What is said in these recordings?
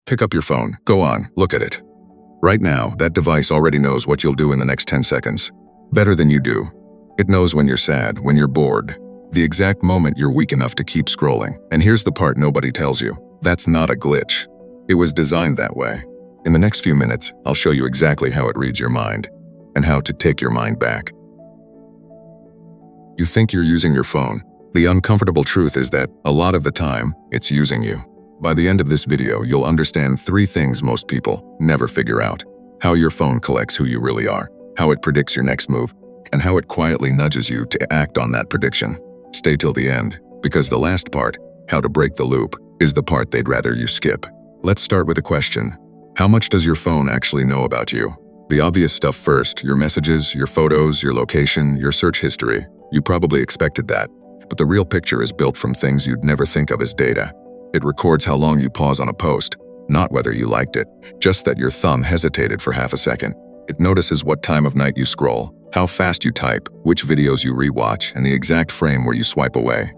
Pick up your phone. Go on, look at it. Right now, that device already knows what you'll do in the next 10 seconds. Better than you do. It knows when you're sad, when you're bored, the exact moment you're weak enough to keep scrolling. And here's the part nobody tells you. That's not a glitch. It was designed that way. In the next few minutes, I'll show you exactly how it reads your mind and how to take your mind back. You think you're using your phone. The uncomfortable truth is that, a lot of the time, it's using you. By the end of this video, you'll understand 3 things most people never figure out: how your phone collects who you really are, how it predicts your next move, and how it quietly nudges you to act on that prediction. Stay till the end, because the last part, how to break the loop, is the part they'd rather you skip. Let's start with a question. How much does your phone actually know about you? The obvious stuff first: your messages, your photos, your location, your search history. You probably expected that. But the real picture is built from things you'd never think of as data. It records how long you pause on a post, not whether you liked it, just that your thumb hesitated for half a second. It notices what time of night you scroll, how fast you type, which videos you rewatch, and the exact frame where you swipe away.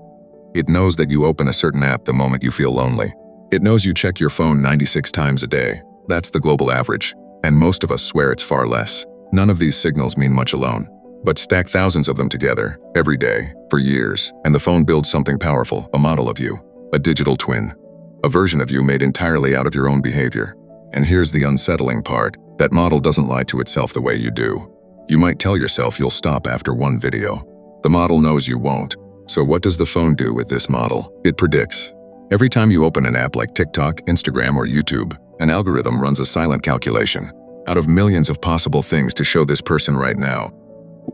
It knows that you open a certain app the moment you feel lonely. It knows you check your phone 96 times a day. That's the global average, and most of us swear it's far less. None of these signals mean much alone, but stack thousands of them together, every day, for years, and the phone builds something powerful, a model of you, a digital twin, a version of you made entirely out of your own behavior. And here's the unsettling part: that model doesn't lie to itself the way you do. You might tell yourself you'll stop after one video. The model knows you won't. So what does the phone do with this model? It predicts. Every time you open an app like TikTok, Instagram, or YouTube, an algorithm runs a silent calculation. Out of millions of possible things to show this person right now,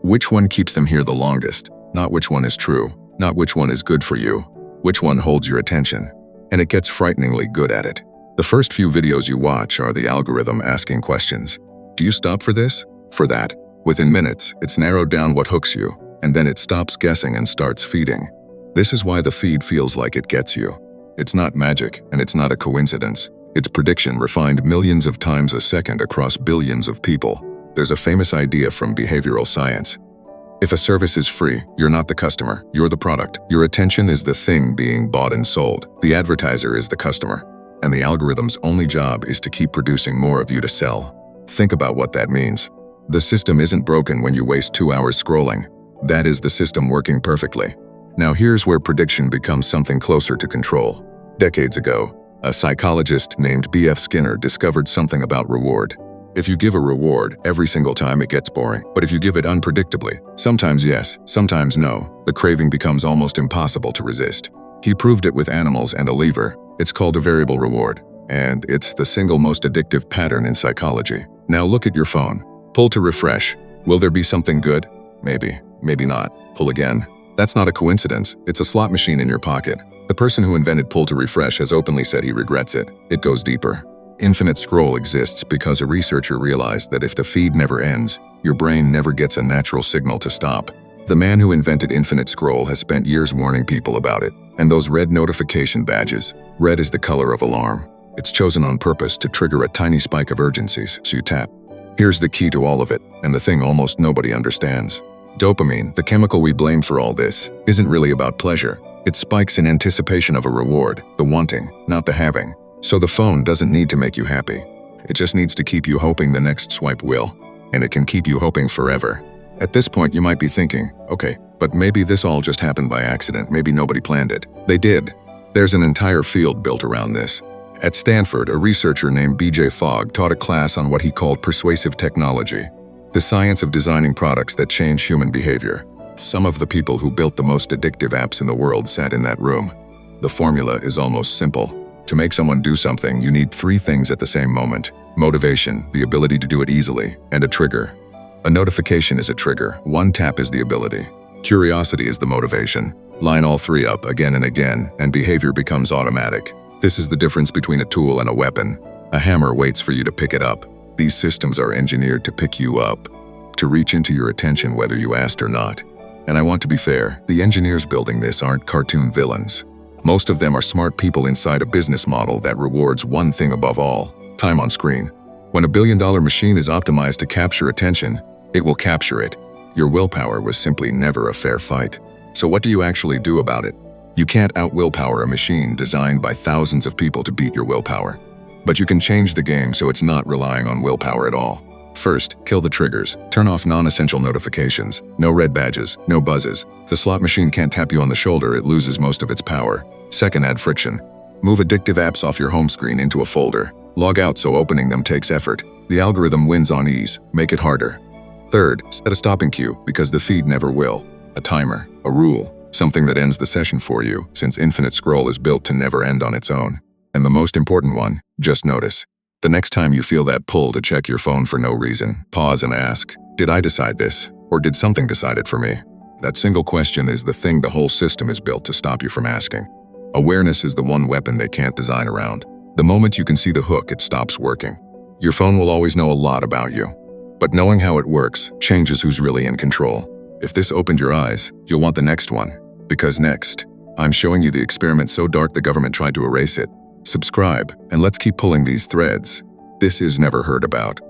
which one keeps them here the longest? Not which one is true, not which one is good for you, which one holds your attention. And it gets frighteningly good at it. The first few videos you watch are the algorithm asking questions. Do you stop for this? For that? Within minutes, it's narrowed down what hooks you, and then it stops guessing and starts feeding. This is why the feed feels like it gets you. It's not magic, and it's not a coincidence. It's prediction refined millions of times a second across billions of people. There's a famous idea from behavioral science. If a service is free, you're not the customer, you're the product. Your attention is the thing being bought and sold. The advertiser is the customer, and the algorithm's only job is to keep producing more of you to sell. Think about what that means. The system isn't broken when you waste 2 hours scrolling. That is the system working perfectly. Now here's where prediction becomes something closer to control. Decades ago, a psychologist named B.F. Skinner discovered something about reward. If you give a reward every single time, it gets boring. But if you give it unpredictably, sometimes yes, sometimes no, the craving becomes almost impossible to resist. He proved it with animals and a lever. It's called a variable reward, and it's the single most addictive pattern in psychology. Now look at your phone. Pull to refresh. Will there be something good? Maybe, maybe not. Pull again. That's not a coincidence. It's a slot machine in your pocket. The person who invented pull to refresh has openly said he regrets it. It goes deeper. Infinite scroll exists because a researcher realized that if the feed never ends, your brain never gets a natural signal to stop. The man who invented infinite scroll has spent years warning people about it. And those red notification badges, red is the color of alarm. It's chosen on purpose to trigger a tiny spike of urgencies, so you tap. Here's the key to all of it, and the thing almost nobody understands. Dopamine, the chemical we blame for all this, isn't really about pleasure. It spikes in anticipation of a reward, the wanting, not the having. So the phone doesn't need to make you happy. It just needs to keep you hoping the next swipe will. And it can keep you hoping forever. At this point, you might be thinking, okay, but maybe this all just happened by accident. Maybe nobody planned it. They did. There's an entire field built around this. At Stanford, a researcher named B.J. Fogg taught a class on what he called persuasive technology, the science of designing products that change human behavior. Some of the people who built the most addictive apps in the world sat in that room. The formula is almost simple. To make someone do something, you need 3 things at the same moment: motivation, the ability to do it easily, and a trigger. A notification is a trigger. One tap is the ability. Curiosity is the motivation. Line all 3 up again and again, and behavior becomes automatic. This is the difference between a tool and a weapon. A hammer waits for you to pick it up. These systems are engineered to pick you up, to reach into your attention whether you asked or not. And I want to be fair, the engineers building this aren't cartoon villains. Most of them are smart people inside a business model that rewards one thing above all: time on screen. When a billion-dollar machine is optimized to capture attention, it will capture it. Your willpower was simply never a fair fight. So what do you actually do about it? You can't out-willpower a machine designed by thousands of people to beat your willpower. But you can change the game so it's not relying on willpower at all. First, kill the triggers. Turn off non-essential notifications. No red badges, no buzzes. If the slot machine can't tap you on the shoulder, it loses most of its power. Second, add friction. Move addictive apps off your home screen into a folder. Log out so opening them takes effort. The algorithm wins on ease. Make it harder. Third, set a stopping cue, because the feed never will. A timer, a rule, something that ends the session for you, since infinite scroll is built to never end on its own. And the most important one, just notice. The next time you feel that pull to check your phone for no reason, pause and ask, did I decide this? Or did something decide it for me? That single question is the thing the whole system is built to stop you from asking. Awareness is the one weapon they can't design around. The moment you can see the hook, it stops working. Your phone will always know a lot about you. But knowing how it works changes who's really in control. If this opened your eyes, you'll want the next one. Because next, I'm showing you the experiment so dark the government tried to erase it. Subscribe, and let's keep pulling these threads. This is Never Heard About.